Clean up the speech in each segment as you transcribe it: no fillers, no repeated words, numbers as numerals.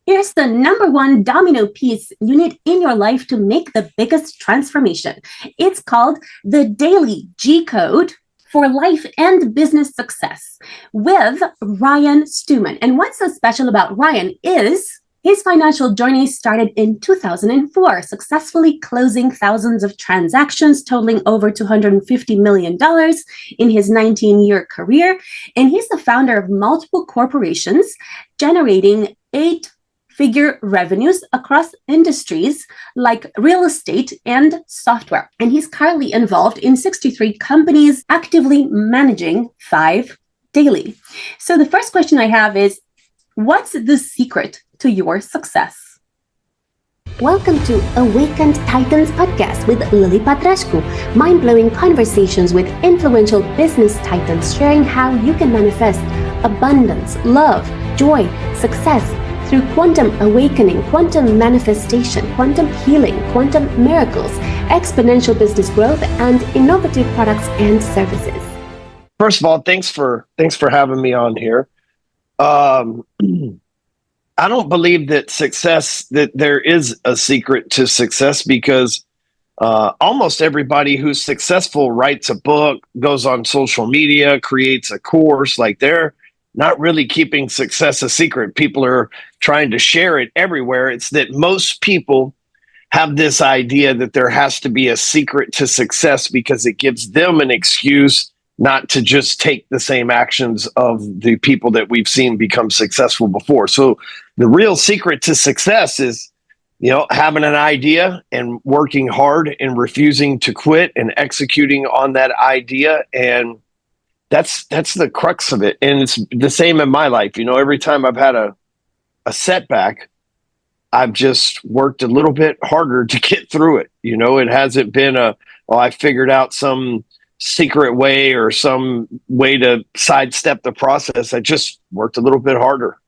Here's the number one domino piece you need in your life to make the biggest transformation. It's called the Daily G Code for Life and Business Success with Ryan Stewman. And what's so special about Ryan is his financial journey started in 2004, successfully closing thousands of transactions totaling over $250 million in his 19-year career. And he's the founder of multiple corporations, generating eight-figure revenues across industries like real estate and software. And he's currently involved in 63 companies, actively managing 5 daily. So the first question I have is, what's the secret to your success? Welcome to Awakened Titans podcast with Lily Patrascu. Mind-blowing conversations with influential business titans sharing how you can manifest abundance, love, joy, success through quantum awakening, quantum manifestation, quantum healing, quantum miracles, exponential business growth, and innovative products and services. First of all, thanks for having me on here. I don't believe that there is a secret to success, because almost everybody who's successful writes a book, goes on social media, creates a course. Like, they're not really keeping success a secret. People are trying to share it everywhere. It's that most people have this idea that there has to be a secret to success because it gives them an excuse not to just take the same actions of the people that we've seen become successful before. So the real secret to success is, having an idea and working hard and refusing to quit and executing on that idea. And that's the crux of it. And it's the same in my life. Every time I've had a setback, I've just worked a little bit harder to get through it. It hasn't been I figured out some secret way or some way to sidestep the process. I just worked a little bit harder,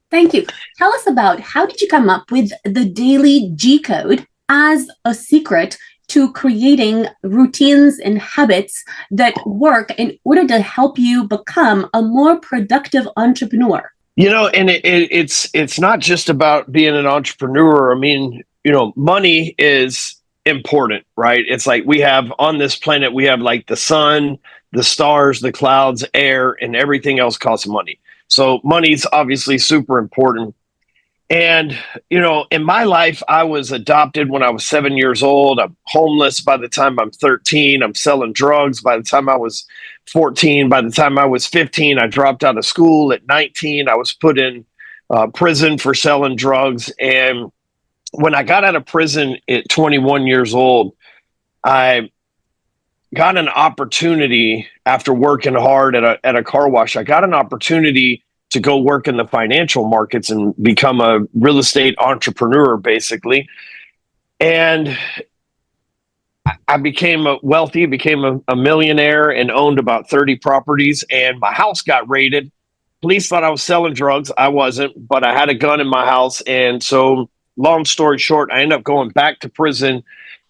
Thank you. Tell us about, how did you come up with the Daily G Code as a secret to creating routines and habits that work in order to help you become a more productive entrepreneur? And it's not just about being an entrepreneur. I mean, money is important, right? It's like we have on this planet, we have like the sun, the stars, the clouds, air, and everything else costs money. So money's obviously super important. And, in my life, I was adopted when I was 7 years old. I'm homeless by the time I'm 13. I'm selling drugs by the time I was 14. By the time I was 15, I dropped out of school. At 19, I was put in prison for selling drugs. And when I got out of prison at 21 years old, I got an opportunity after working hard at a car wash. I got an opportunity to go work in the financial markets and become a real estate entrepreneur, basically. And I became wealthy, became a millionaire, and owned about 30 properties. And my house got raided. Police thought I was selling drugs. I wasn't, but I had a gun in my house. And so, long story short, I ended up going back to prison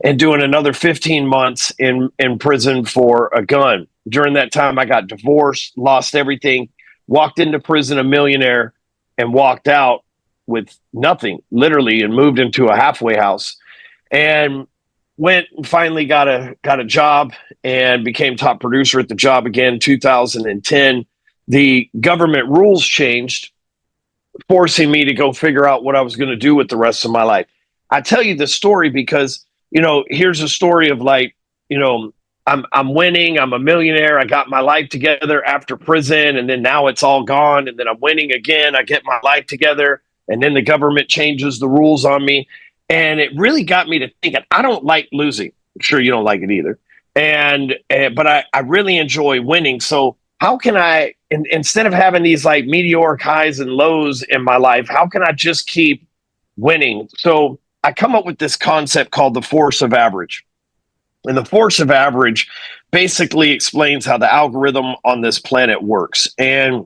and doing another 15 months in prison for a gun. During that time, I got divorced, lost everything, walked into prison a millionaire, and walked out with nothing, literally, and moved into a halfway house. And went and finally got a job and became top producer at the job again. 2010, the government rules changed, forcing me to go figure out what I was going to do with the rest of my life. I tell you this story because, here's a story of like, I'm winning, I'm a millionaire, I got my life together after prison, and then now it's all gone, and then I'm winning again, I get my life together, and then the government changes the rules on me. And it really got me to thinking, I don't like losing. I'm sure you don't like it either. But I really enjoy winning. So how can I, instead of having these like meteoric highs and lows in my life, how can I just keep winning? So I come up with this concept called the force of average. And the force of average basically explains how the algorithm on this planet works. And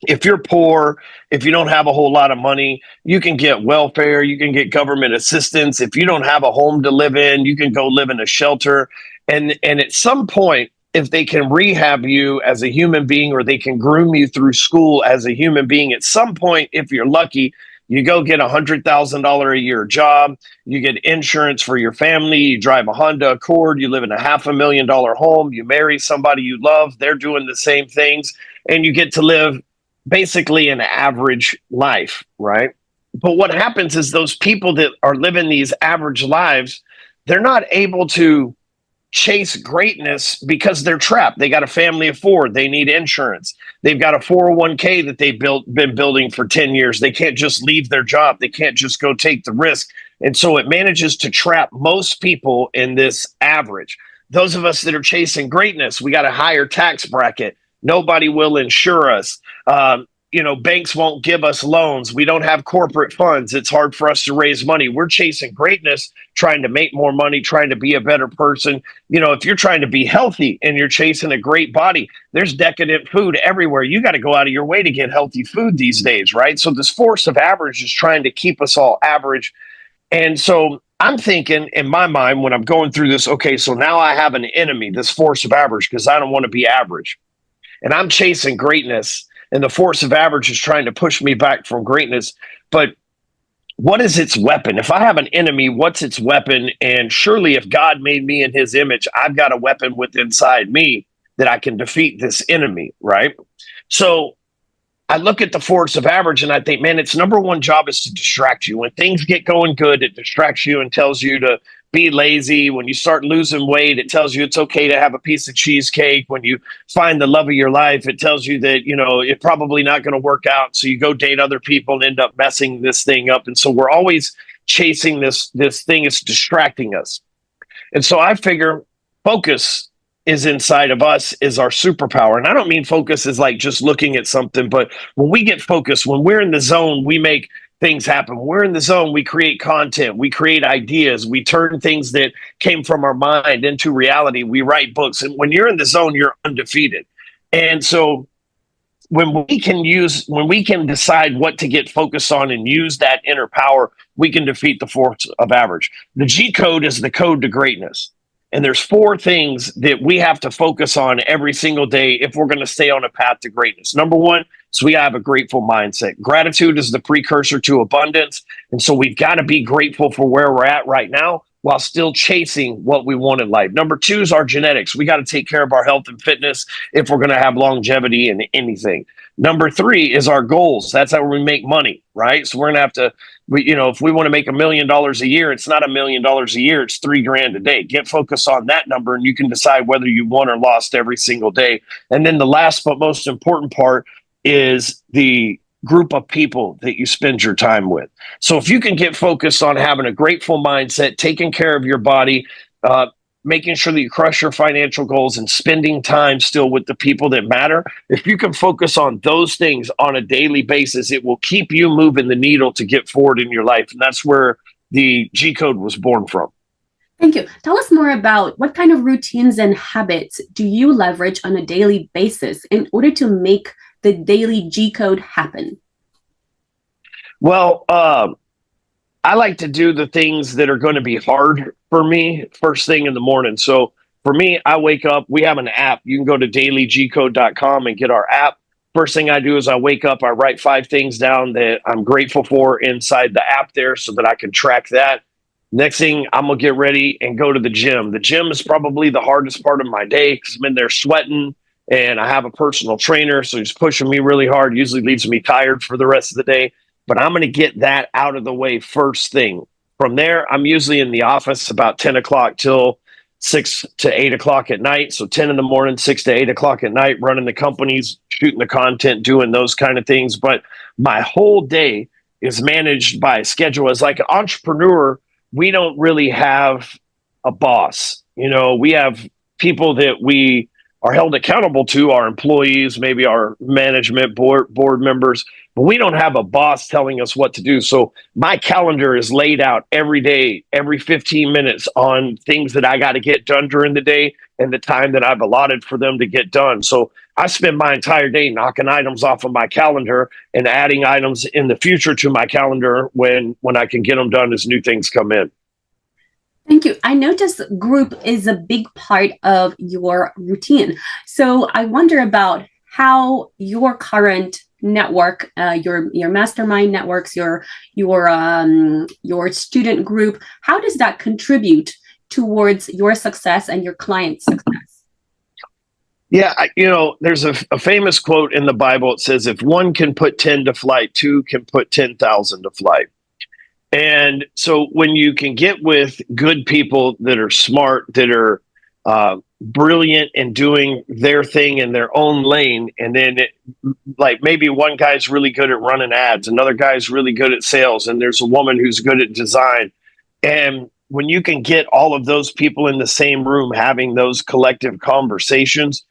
if you're poor, if you don't have a whole lot of money, you can get welfare, you can get government assistance. If you don't have a home to live in, you can go live in a shelter. And at some point, if they can rehab you as a human being, or they can groom you through school as a human being, at some point, if you're lucky, you go get $100,000 a year job, you get insurance for your family, you drive a Honda Accord, you live in a $500,000 home, you marry somebody you love, they're doing the same things, and you get to live basically an average life, right? But what happens is those people that are living these average lives, they're not able to chase greatness because they're trapped. They got a family of four. They need insurance. They've got a 401k that they've been building for 10 years. They can't just leave their job. They can't just go take the risk. And so it manages to trap most people in this average. Those of us that are chasing greatness, we got a higher tax bracket. Nobody will insure us. Banks won't give us loans. We don't have corporate funds. It's hard for us to raise money. We're chasing greatness, trying to make more money, trying to be a better person. If you're trying to be healthy and you're chasing a great body, there's decadent food everywhere. You got to go out of your way to get healthy food these days, right? So this force of average is trying to keep us all average. And so I'm thinking in my mind when I'm going through this, okay, so now I have an enemy, this force of average, because I don't want to be average. And I'm chasing greatness. And the force of average is trying to push me back from greatness. But what is its weapon? If I have an enemy, what's its weapon? And surely if God made me in his image, I've got a weapon within inside me that I can defeat this enemy, right? So I look at the force of average and I think, man, its number one job is to distract you. When things get going good, it distracts you and tells you to be lazy. When you start losing weight, it tells you it's okay to have a piece of cheesecake. When you find the love of your life, it tells you that, it's probably not going to work out. So you go date other people and end up messing this thing up. And so we're always chasing this thing. It's distracting us. And so I figure focus is inside of us, is our superpower. And I don't mean focus is like just looking at something, but when we get focused, when we're in the zone, we make things happen. When we're in the zone, we create content, we create ideas, we turn things that came from our mind into reality. We write books. And when you're in the zone, you're undefeated. And so when we can decide what to get focused on and use that inner power, we can defeat the force of average. The G code is the code to greatness. And there's 4 things that we have to focus on every single day if we're going to stay on a path to greatness. Number 1, so we have a grateful mindset. Gratitude is the precursor to abundance. And so we've got to be grateful for where we're at right now while still chasing what we want in life. Number 2 is our genetics. We got to take care of our health and fitness if we're going to have longevity in anything. Number 3 is our goals. That's how we make money, right? So we're going to have to, if we want to make $1 million a year, it's not $1 million a year, it's $3,000 a day. Get focused on that number and you can decide whether you won or lost every single day. And then the last but most important part is the group of people that you spend your time with. So if you can get focused on having a grateful mindset, taking care of your body, making sure that you crush your financial goals and spending time still with the people that matter, if you can focus on those things on a daily basis, it will keep you moving the needle to get forward in your life. And that's where the G code was born from. Thank you. Tell us more about what kind of routines and habits do you leverage on a daily basis in order to make the daily G code happen? Well, I like to do the things that are going to be hard for me first thing in the morning. So for me, I wake up, we have an app. You can go to dailygcode.com and get our app. First thing I do is I wake up, I write 5 things down that I'm grateful for inside the app there so that I can track that. Next thing, I'm going to get ready and go to the gym. The gym is probably the hardest part of my day because I'm in there sweating and I have a personal trainer. So he's pushing me really hard, usually leaves me tired for the rest of the day. But I'm going to get that out of the way first thing. From there, I'm usually in the office about 10 o'clock till 6 to 8 o'clock at night. So 10 in the morning, 6 to 8 o'clock at night, running the companies, shooting the content, doing those kind of things. But my whole day is managed by a schedule. As like an entrepreneur, we don't really have a boss. We have people that we are held accountable to, our employees, maybe our management board members, but we don't have a boss telling us what to do. So my calendar is laid out every day, every 15 minutes on things that I got to get done during the day and the time that I've allotted for them to get done. So I spend my entire day knocking items off of my calendar and adding items in the future to my calendar when I can get them done as new things come in. Thank you. I notice group is a big part of your routine. So I wonder about how your current network, your mastermind networks, your student group, how does that contribute towards your success and your client's success? Yeah, there's a famous quote in the Bible. It says, if one can put 10 to flight, two can put 10,000 to flight. And so when you can get with good people that are smart, that are brilliant in doing their thing in their own lane, and then like maybe one guy's really good at running ads, another guy's really good at sales, and there's a woman who's good at design. And when you can get all of those people in the same room having those collective conversations,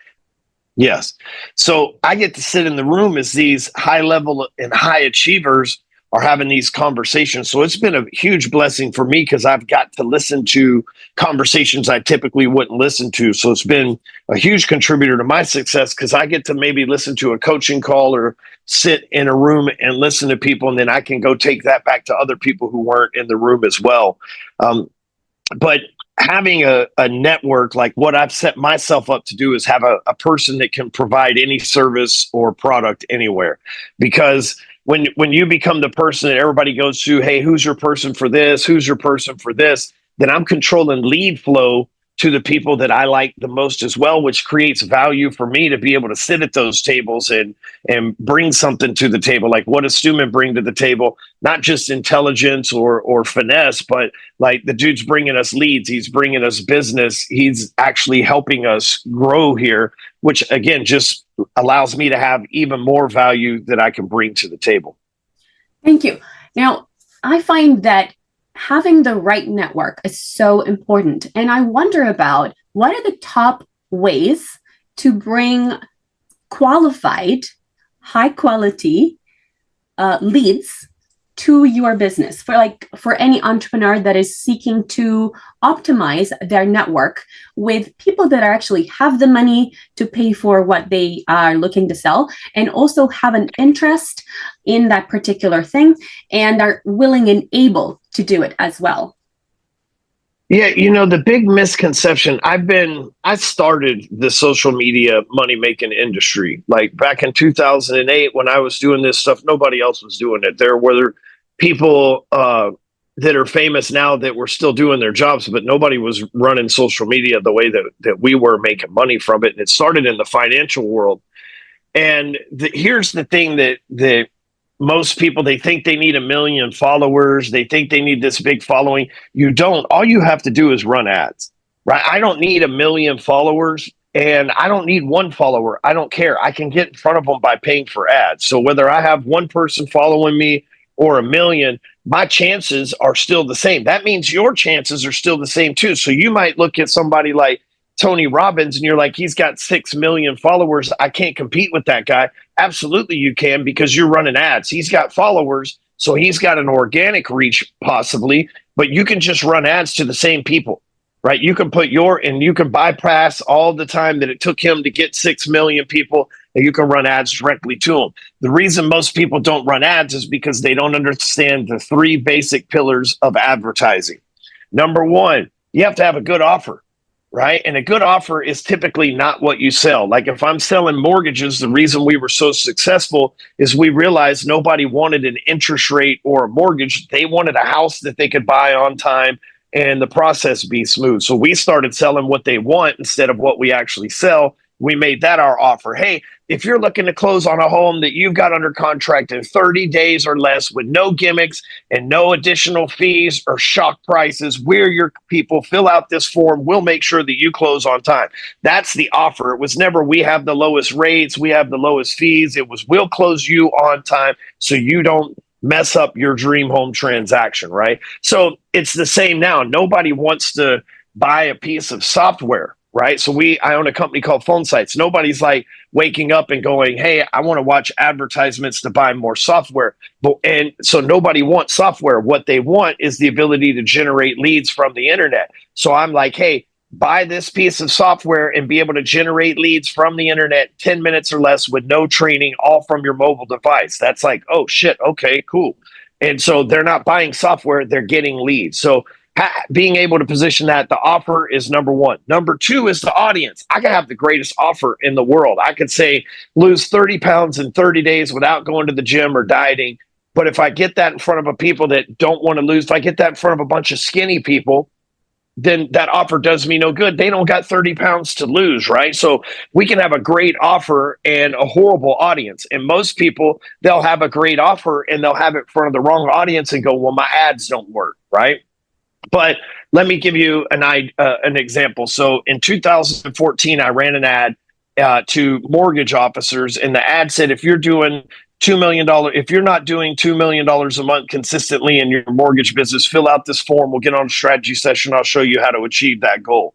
yes. So I get to sit in the room as these high level and high achievers are having these conversations. So it's been a huge blessing for me because I've got to listen to conversations I typically wouldn't listen to. So it's been a huge contributor to my success because I get to maybe listen to a coaching call or sit in a room and listen to people. And then I can go take that back to other people who weren't in the room as well. But having a network, like what I've set myself up to do, is have a person that can provide any service or product anywhere. Because when you become the person that everybody goes to, hey, who's your person for this? Who's your person for this? Then I'm controlling lead flow to the people that I like the most as well, which creates value for me to be able to sit at those tables and bring something to the table. Like, what does Stewman bring to the table? Not just intelligence or finesse, but like the dude's bringing us leads. He's bringing us business. He's actually helping us grow here, which again, just allows me to have even more value that I can bring to the table. Thank you. Now, I find that having the right network is so important. And I wonder about what are the top ways to bring qualified, high quality leads to your business for any entrepreneur that is seeking to optimize their network with people that are actually have the money to pay for what they are looking to sell and also have an interest in that particular thing and are willing and able to do it as well. Yeah, the big misconception, I started the social media money making industry. Like back in 2008, when I was doing this stuff, nobody else was doing it. There were people that are famous now that were still doing their jobs, but nobody was running social media the way that we were making money from it. And it started in the financial world. And here's the thing that most people, they think they need 1 million followers. They think they need this big following. You don't. All you have to do is run ads, right? I don't need 1 million followers and I don't need one follower. I don't care. I can get in front of them by paying for ads. So whether I have one person following me or 1 million, my chances are still the same. That means your chances are still the same too. So you might look at somebody like Tony Robbins and you're like, he's got 6 million followers. I can't compete with that guy. Absolutely you can, because you're running ads. He's got followers, so he's got an organic reach possibly, but you can just run ads to the same people, right? You can you can bypass all the time that it took him to get 6 million people, and you can run ads directly to them. The reason most people don't run ads is because they don't understand the 3 basic pillars of advertising. Number 1, you have to have a good offer. Right. And a good offer is typically not what you sell. Like if I'm selling mortgages, the reason we were so successful is we realized nobody wanted an interest rate or a mortgage. They wanted a house that they could buy on time and the process be smooth. So we started selling what they want instead of what we actually sell. We made that our offer. Hey, if you're looking to close on a home that you've got under contract in 30 days or less with no gimmicks and no additional fees or shock prices, we're your people. Fill out this form. We'll make sure that you close on time. That's the offer. It was never we have the lowest rates, we have the lowest fees. It was we'll close you on time so you don't mess up your dream home transaction, right? So it's the same now. Nobody wants to buy a piece of software. Right. So I own a company called Phone Sites. Nobody's like waking up and going, hey, I want to watch advertisements to buy more software. And so nobody wants software. What they want is the ability to generate leads from the internet. So I'm like, hey, buy this piece of software and be able to generate leads from the internet 10 minutes or less with no training, all from your mobile device. That's like, oh, shit. OK, cool. And so they're not buying software. They're getting leads. So being able to position that the offer is number one. Number two is the audience. I can have the greatest offer in the world. I could say lose 30 pounds in 30 days without going to the gym or dieting. But if I get that in front of a people that don't want to lose, if I get that in front of a bunch of skinny people, then that offer does me no good. They don't got 30 pounds to lose, right? So we can have a great offer and a horrible audience. And most people, they'll have a great offer and they'll have it in front of the wrong audience and go, well, my ads don't work, right? But let me give you an example. So in 2014, I ran an ad to mortgage officers, and the ad said, if you're doing $2 million, if you're not doing $2 million a month consistently in your mortgage business, fill out this form. We'll get on a strategy session. I'll show you how to achieve that goal.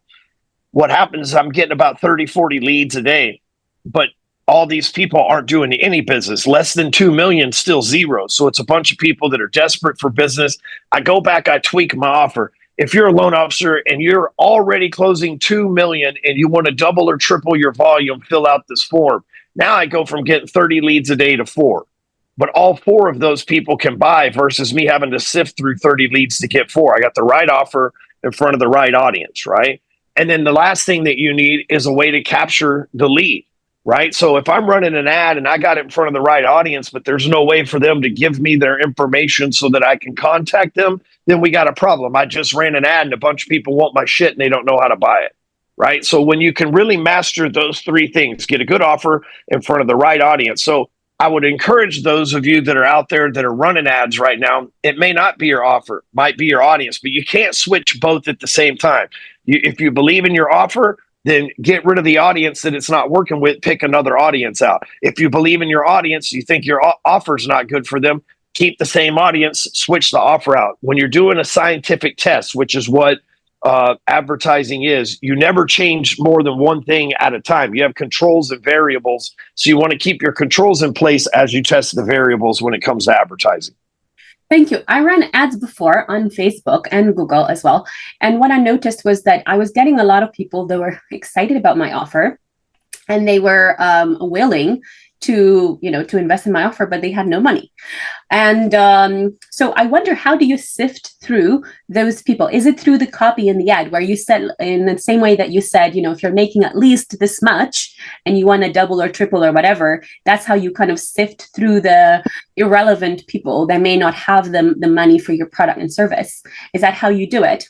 What happens is I'm getting about 30, 40 leads a day, but all these people aren't doing any business. Less than 2 million, still zero. So it's a bunch of people that are desperate for business. I go back, I tweak my offer. If you're a loan officer and you're already closing 2 million and you want to double or triple your volume, fill out this form. Now I go from getting 30 leads a day to 4. But all 4 of those people can buy versus me having to sift through 30 leads to get 4. I got the right offer in front of the right audience, right? And then the last thing that you need is a way to capture the lead, right? So if I'm running an ad and I got it in front of the right audience, but there's no way for them to give me their information so that I can contact them, then we got a problem. I just ran an ad and a bunch of people want my shit and they don't know how to buy it, right? So when you can really master those 3 things, get a good offer in front of the right audience. So I would encourage those of you that are out there that are running ads right now, it may not be your offer, might be your audience, but you can't switch both at the same time. If you believe in your offer, then get rid of the audience that it's not working with, pick another audience out. If you believe in your audience, you think your offer is not good for them, keep the same audience, switch the offer out. When you're doing a scientific test, which is what advertising is, you never change more than one thing at a time. You have controls and variables. So you want to keep your controls in place as you test the variables when it comes to advertising. Thank you. I ran ads before on Facebook and Google as well. And what I noticed was that I was getting a lot of people that were excited about my offer and they were willing to invest in my offer, but they had no money. And so I wonder, how do you sift through those people? Is it through the copy in the ad where you said, in the same way that you said, if you're making at least this much and you want to double or triple or whatever, that's how you kind of sift through the irrelevant people that may not have the money for your product and service? Is that how you do it?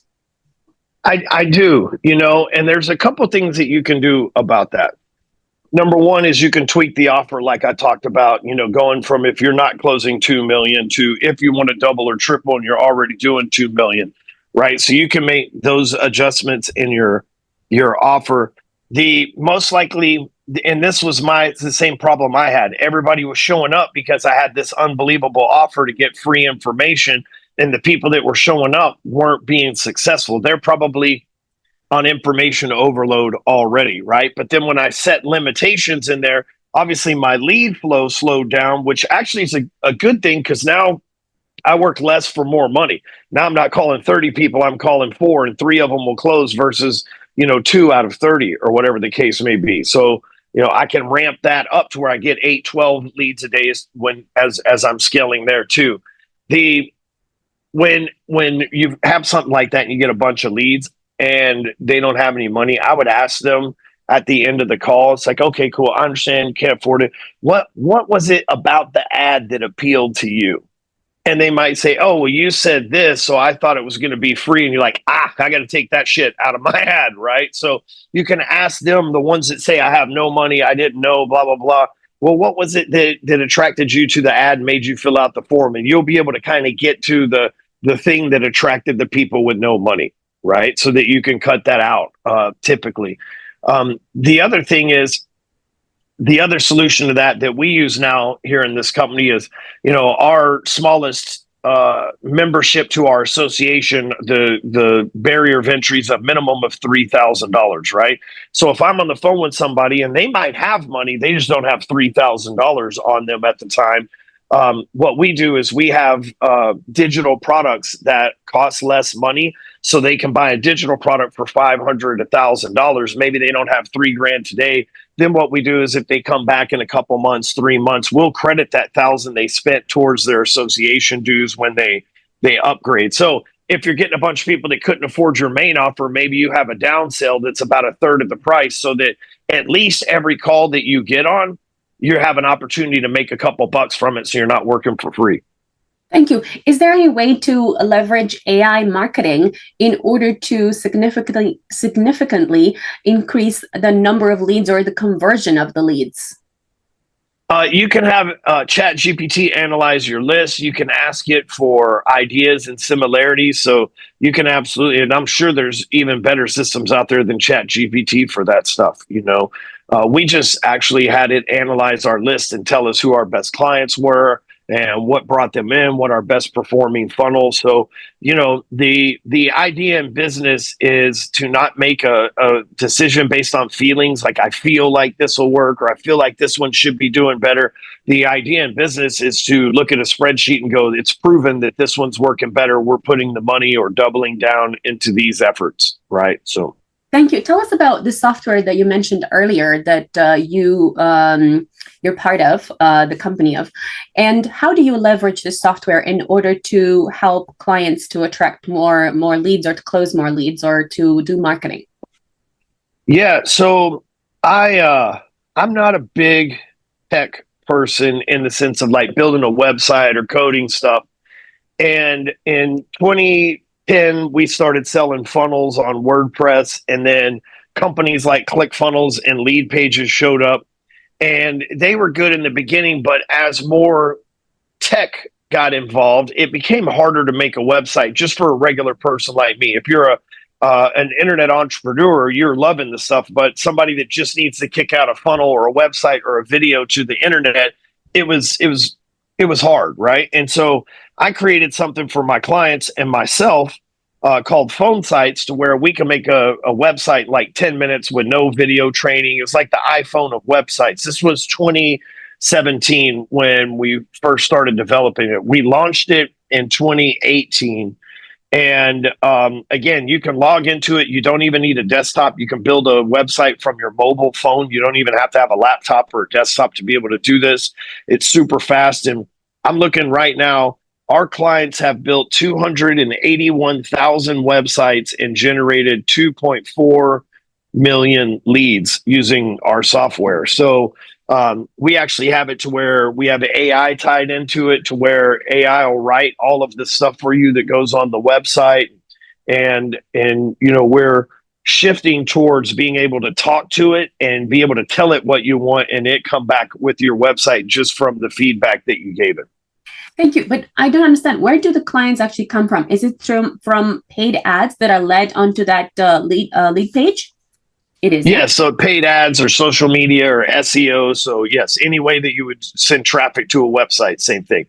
I do, and there's a couple things that you can do about that. Number one is you can tweak the offer like I talked about, going from if you're not closing 2 million to if you want to double or triple and you're already doing 2 million, right? So you can make those adjustments in your offer. The most likely, and this was the same problem I had. Everybody was showing up because I had this unbelievable offer to get free information, and the people that were showing up weren't being successful. They're probably on information overload already, right? But then when I set limitations in there, obviously my lead flow slowed down, which actually is a good thing because now I work less for more money. Now I'm not calling 30 people, I'm calling 4 and 3 of them will close versus, 2 out of 30 or whatever the case may be. So, I can ramp that up to where I get 8, 12 leads a day as I'm scaling there too. When you have something like that and you get a bunch of leads, and they don't have any money, I would ask them at the end of the call, it's like, okay, cool, I understand you can't afford it. What was it about the ad that appealed to you? And they might say, oh, well, you said this, so I thought it was going to be free. And you're like, I got to take that shit out of my ad, right? So you can ask them, the ones that say, I have no money, I didn't know, blah, blah, blah. Well, what was it that attracted you to the ad and made you fill out the form? And you'll be able to kind of get to the thing that attracted the people with no money, right? So that you can cut that out typically. The other thing is, the other solution to that we use now here in this company is, our smallest membership to our association, the barrier of entry is a minimum of $3,000, right? So if I'm on the phone with somebody and they might have money, they just don't have $3,000 on them at the time. What we do is we have digital products that cost less money, so they can buy a digital product for $500, $1,000. Maybe they don't have $3,000 today. Then what we do is if they come back in a couple months, 3 months, we'll credit that $1,000 they spent towards their association dues when they upgrade. So if you're getting a bunch of people that couldn't afford your main offer, maybe you have a down sale that's about a third of the price, so that at least every call that you get on, you have an opportunity to make a couple bucks from it, so you're not working for free. Thank you. Is there any way to leverage AI marketing in order to significantly increase the number of leads or the conversion of the leads? You can have Chat GPT analyze your list. You can ask it for ideas and similarities. So you can absolutely, and I'm sure there's even better systems out there than Chat GPT for that stuff. We just actually had it analyze our list and tell us who our best clients were and what brought them in, what our best performing funnels. So, the idea in business is to not make a decision based on feelings, like I feel like this will work or I feel like this one should be doing better. The idea in business is to look at a spreadsheet and go, it's proven that this one's working better. We're putting the money or doubling down into these efforts, right? So. Thank you. Tell us about the software that you mentioned earlier that you're part of, the company of, and how do you leverage this software in order to help clients to attract more leads or to close more leads or to do marketing? Yeah, so I'm not a big tech person in the sense of like building a website or coding stuff. And in 2010, we started selling funnels on WordPress, and then companies like ClickFunnels and Lead Pages showed up, and they were good in the beginning, but as more tech got involved, it became harder to make a website just for a regular person like me. If you're an internet entrepreneur, you're loving the stuff, but somebody that just needs to kick out a funnel or a website or a video to the internet, it was hard, right? And so I created something for my clients and myself called Phone Sites, to where we can make a website in like 10 minutes with no video training. It's like the iPhone of websites. This was 2017 when we first started developing it. We launched it in 2018. And again, you can log into it. You don't even need a desktop. You can build a website from your mobile phone. You don't even have to have a laptop or a desktop to be able to do this. It's super fast. And I'm looking right now, our clients have built 281,000 websites and generated 2.4 million leads using our software. So we actually have it to where we have AI tied into it, to where AI will write all of the stuff for you that goes on the website. And we're shifting towards being able to talk to it and be able to tell it what you want, and it come back with your website just from the feedback that you gave it. Thank you. But I don't understand. Where do the clients actually come from? Is it from paid ads that are led onto that lead page? It is. Yeah, so paid ads or social media or SEO. So yes, any way that you would send traffic to a website, same thing.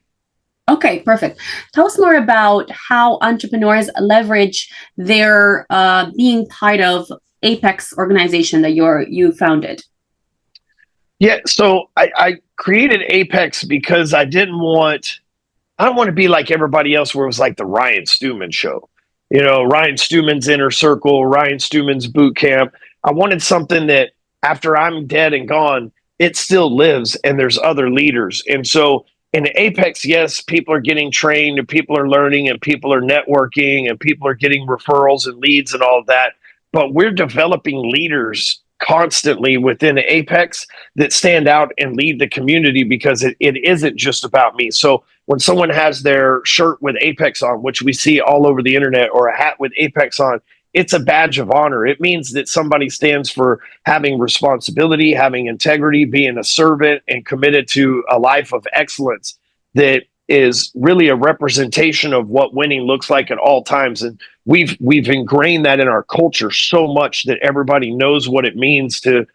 Okay, perfect. Tell us more about how entrepreneurs leverage their being part of Apex organization that you founded. Yeah, so I created Apex because I don't want to be like everybody else where it was like the Ryan Stewman show. Ryan Stewman's Inner Circle, Ryan Stewman's Boot Camp. I wanted something that after I'm dead and gone, it still lives and there's other leaders. And so in Apex, yes, people are getting trained and people are learning and people are networking and people are getting referrals and leads and all of that. But we're developing leaders constantly within Apex that stand out and lead the community, because it isn't just about me. So when someone has their shirt with Apex on, which we see all over the internet, or a hat with Apex on, it's a badge of honor. It means that somebody stands for having responsibility, having integrity, being a servant, and committed to a life of excellence that is really a representation of what winning looks like at all times. And we've ingrained that in our culture so much that everybody knows what it means to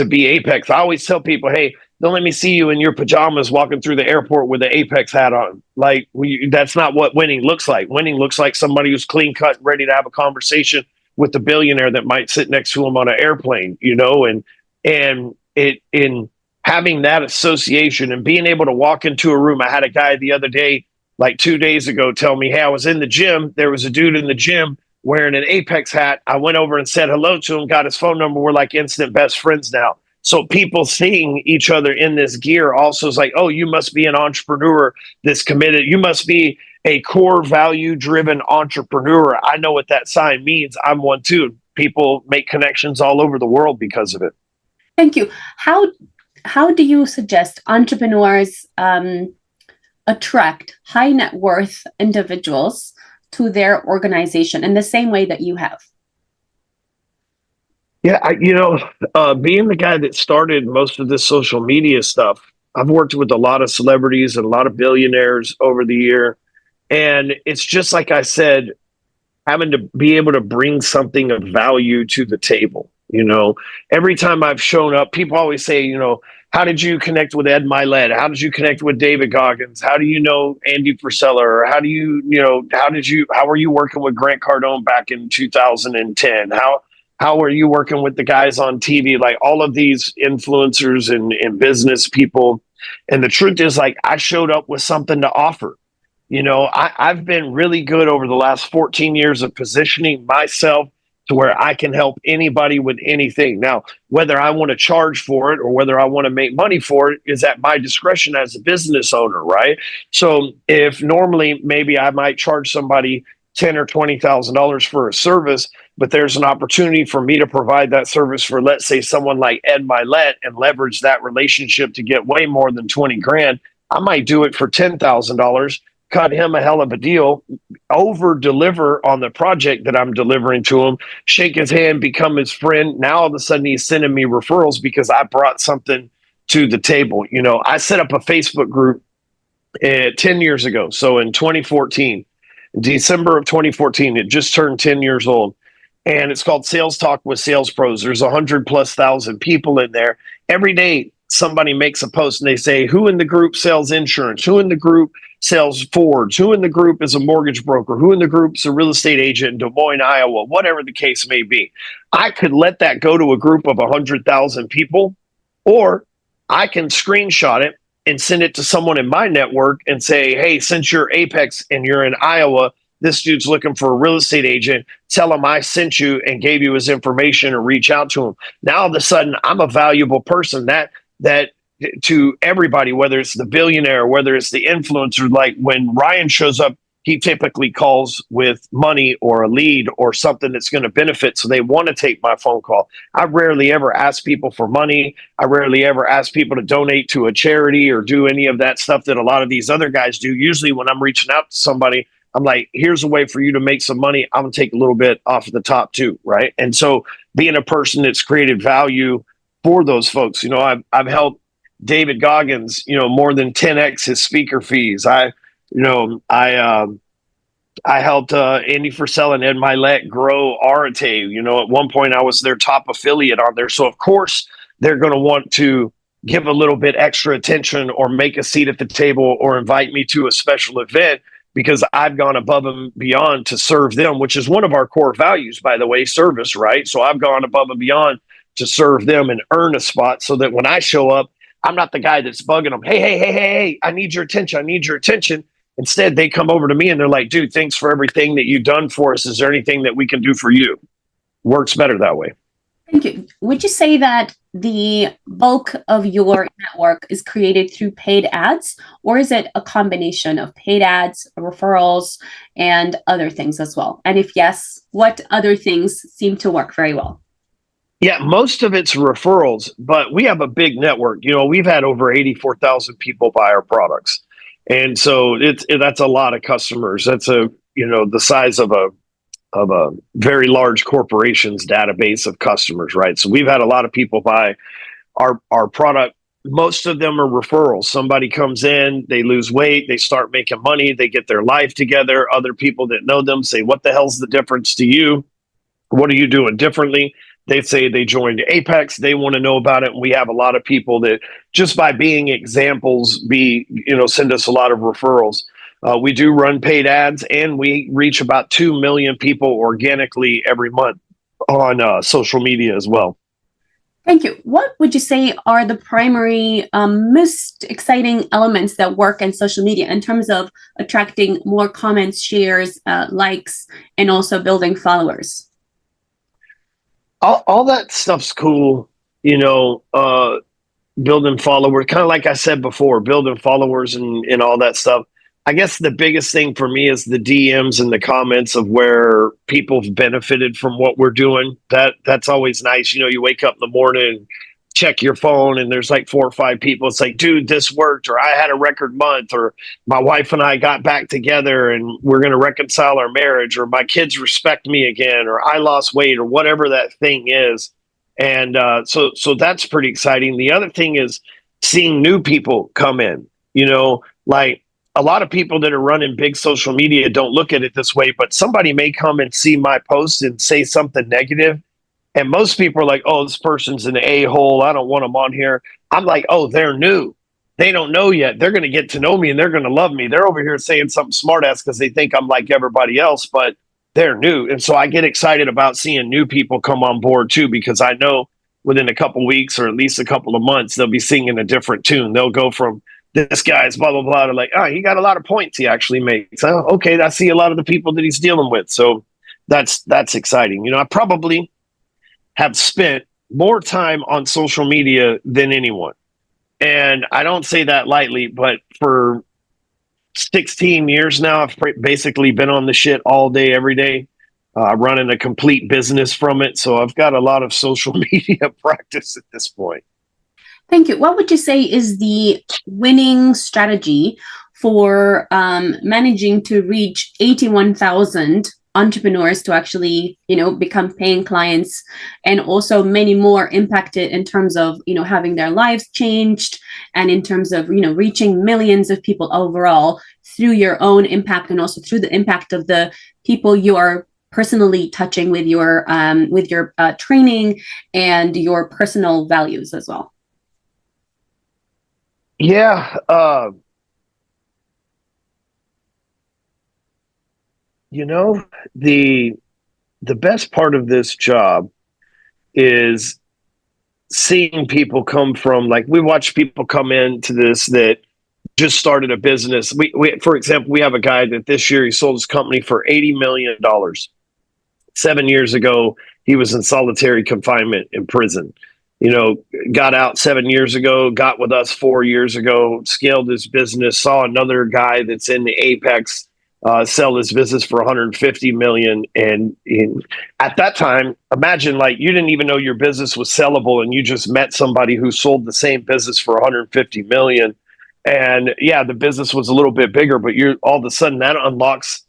be Apex. I always tell people, hey, don't let me see you in your pajamas walking through the airport with the Apex hat on. Like, that's not what winning looks like. Winning looks like somebody who's clean cut, ready to have a conversation with the billionaire that might sit next to him on an airplane, and in having that association and being able to walk into a room. I had a guy the other day, like 2 days ago, tell me, hey, I was in the gym. There was a dude in the gym wearing an Apex hat. I went over and said hello to him, got his phone number. We're like instant best friends now. So people seeing each other in this gear also is like, oh, you must be an entrepreneur that's committed. You must be a core value driven entrepreneur. I know what that sign means. I'm one too. People make connections all over the world because of it. Thank you. How do you suggest entrepreneurs attract high net worth individuals to their organization in the same way that you have? Yeah, being the guy that started most of this social media stuff, I've worked with a lot of celebrities and a lot of billionaires over the year. And it's just like I said, having to be able to bring something of value to the table. Every time I've shown up, people always say, how did you connect with Ed Milet? How did you connect with David Goggins? How do you know Andy Frisella? Or how were you working with Grant Cardone back in 2010? How are you working with the guys on TV? Like all of these influencers and business people. And the truth is, like, I showed up with something to offer. I've been really good over the last 14 years of positioning myself to where I can help anybody with anything. Now, whether I want to charge for it or whether I want to make money for it is at my discretion as a business owner, right? So if normally maybe I might charge somebody $10,000 or $20,000 for a service, but there's an opportunity for me to provide that service for, let's say, someone like Ed Milet and leverage that relationship to get way more than 20 grand, I might do it for $10,000. Cut him a hell of a deal, over deliver on the project that I'm delivering to him, shake his hand, become his friend. Now all of a sudden he's sending me referrals because I brought something to the table. I set up a Facebook group 10 years ago. So in 2014, December of 2014, it just turned 10 years old. And it's called Sales Talk with Sales Pros. There's 100,000+ people in there. Every day somebody makes a post and they say, who in the group sells insurance? Who in the group sells Fords? Who in the group is a mortgage broker? Who in the group is a real estate agent in Des Moines, Iowa? Whatever the case may be. I could let that go to a group of 100,000 people, or I can screenshot it and send it to someone in my network and say, hey, since you're Apex and you're in Iowa, this dude's looking for a real estate agent. Tell him I sent you and gave you his information, or reach out to him. Now all of a sudden I'm a valuable person that to everybody, whether it's the billionaire, whether it's the influencer. Like when Ryan shows up, he typically calls with money or a lead or something that's going to benefit. So they want to take my phone call. I rarely ever ask people for money. I rarely ever ask people to donate to a charity or do any of that stuff that a lot of these other guys do. Usually when I'm reaching out to somebody, I'm like, here's a way for you to make some money. I'm going to take a little bit off of the top too. Right. And so being a person that's created value for those folks, I've helped David Goggins, more than 10x his speaker fees. I helped Andy Frisella and Ed Milet grow Arate. At one point I was their top affiliate on there. So of course they're going to want to give a little bit extra attention or make a seat at the table or invite me to a special event because I've gone above and beyond to serve them, which is one of our core values, by the way, service, right? So I've gone above and beyond to serve them and earn a spot so that when I show up, I'm not the guy that's bugging them. Hey, I need your attention. I need your attention. Instead, they come over to me and they're like, dude, thanks for everything that you've done for us. Is there anything that we can do for you? Works better that way. Thank you. Would you say that the bulk of your network is created through paid ads, or is it a combination of paid ads, referrals, and other things as well? And if yes, what other things seem to work very well? Yeah, most of it's referrals, but we have a big network. We've had over 84,000 people buy our products. And so that's a lot of customers. That's the size of a very large corporation's database of customers, right? So we've had a lot of people buy our product. Most of them are referrals. Somebody comes in, they lose weight, they start making money, they get their life together. Other people that know them say, what the hell's the difference to you? What are you doing differently? They say they joined Apex. They want to know about it. And we have a lot of people that just by being examples, send us a lot of referrals. We do run paid ads, and we reach about 2 million people organically every month on social media as well. Thank you. What would you say are the primary, most exciting elements that work in social media in terms of attracting more comments, shares, likes, and also building followers? All that stuff's cool, building followers, kind of like I said before, building followers and all that stuff. I guess the biggest thing for me is the DMs and the comments of where people have benefited from what we're doing. That's always nice. You know, you wake up in the morning, check your phone, and there's like 4 or 5 people. It's like, dude, this worked, or I had a record month, or my wife and I got back together and we're going to reconcile our marriage, or my kids respect me again, or I lost weight, or whatever that thing is. And so that's pretty exciting. The other thing is seeing new people come in. You know, like a lot of people that are running big social media don't look at it this way, but somebody may come and see my post and say something negative. And most people are like, oh, this person's an a-hole. I don't want them on here. I'm like, oh, they're new. They don't know yet. They're going to get to know me and they're going to love me. They're over here saying something smart ass because they think I'm like everybody else, but they're new. And so I get excited about seeing new people come on board too, because I know within a couple weeks or at least a couple of months, they'll be singing a different tune. They'll go from this guy's blah, blah, blah, to like, oh, he got a lot of points he actually makes. Oh, okay, I see a lot of the people that he's dealing with. So that's exciting. You know, I probably have spent more time on social media than anyone. And I don't say that lightly, but for 16 years now, I've basically been on the shit all day, every day, running a complete business from it. So I've got a lot of social media practice at this point. Thank you. What would you say is the winning strategy for managing to reach 81,000 entrepreneurs to actually, become paying clients, and also many more impacted in terms of, having their lives changed, and in terms of, reaching millions of people overall through your own impact, and also through the impact of the people you are personally touching with your training and your personal values as well? Yeah. The best part of this job is seeing people come from, like, we watch people come into this that just started a business. We for example, we have a guy that this year he sold his company for $80 million. 7 years ago, he was in solitary confinement in prison. Got out 7 years ago, got with us 4 years ago, scaled his business, saw another guy that's in the apex sell his business for 150 million. And at that time, imagine, like, you didn't even know your business was sellable and you just met somebody who sold the same business for 150 million. And yeah, the business was a little bit bigger, but you're all of a sudden that unlocks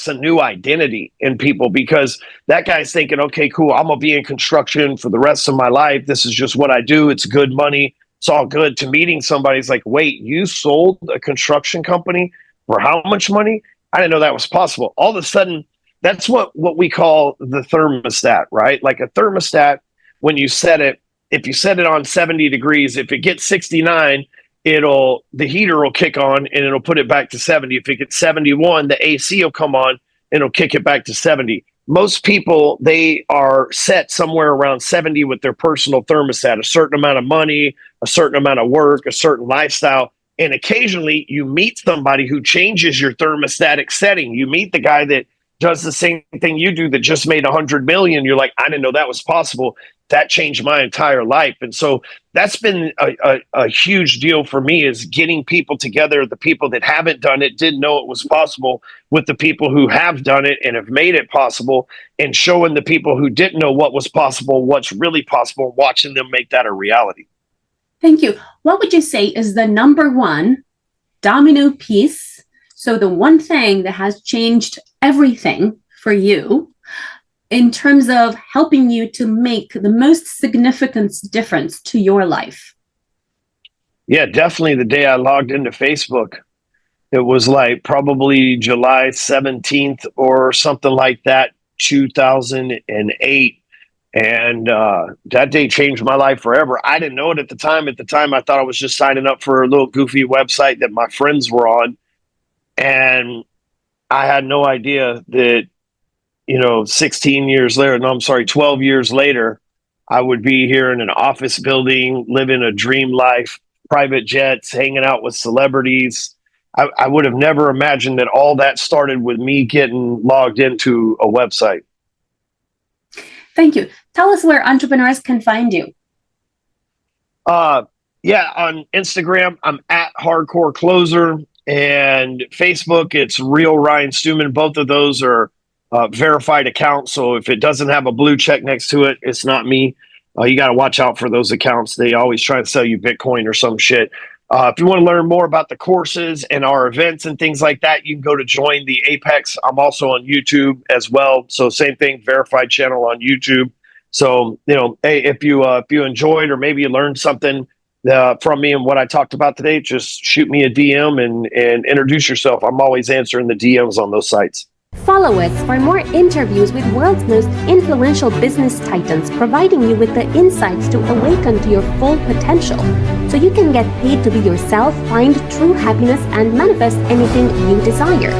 a new identity in people, because that guy's thinking, okay, cool, I'm gonna be in construction for the rest of my life. This is just what I do. It's good money. It's all good. To meeting somebody's like, wait, you sold a construction company for how much money? I didn't know that was possible. All of a sudden, that's what we call the thermostat, right? Like a thermostat, when you set it, if you set it on 70 degrees, if it gets 69, the heater will kick on and it'll put it back to 70. If it gets 71, the AC will come on and it'll kick it back to 70. Most people, they are set somewhere around 70 with their personal thermostat, a certain amount of money, a certain amount of work, a certain lifestyle. And occasionally you meet somebody who changes your thermostatic setting. You meet the guy that does the same thing you do that just made 100 million. You're like, I didn't know that was possible. That changed my entire life. And so that's been a huge deal for me, is getting people together, the people that haven't done it, didn't know it was possible, with the people who have done it and have made it possible, and showing the people who didn't know what was possible, what's really possible, watching them make that a reality. Thank you. What would you say is the number one domino piece? So the one thing that has changed everything for you in terms of helping you to make the most significant difference to your life? Yeah, definitely the day I logged into Facebook. It was like probably July 17th or something like that, 2008. And that day changed my life forever. I didn't know it at the time. At the time, I thought I was just signing up for a little goofy website that my friends were on. And I had no idea that, 12 years later, I would be here in an office building, living a dream life, private jets, hanging out with celebrities. I would have never imagined that all that started with me getting logged into a website. Thank you. Tell us where entrepreneurs can find you. Yeah, on Instagram, I'm at Hardcore Closer. And Facebook, it's Real Ryan Stewman. Both of those are verified accounts. So if it doesn't have a blue check next to it, it's not me. You got to watch out for those accounts. They always try to sell you Bitcoin or some shit. If you want to learn more about the courses and our events and things like that, you can go to Join the Apex. I'm also on YouTube as well. So same thing, verified channel on YouTube. So, hey, if you enjoyed, or maybe you learned something from me and what I talked about today, just shoot me a DM and introduce yourself. I'm always answering the DMs on those sites. Follow us for more interviews with world's most influential business titans, providing you with the insights to awaken to your full potential so you can get paid to be yourself, find true happiness, and manifest anything you desire.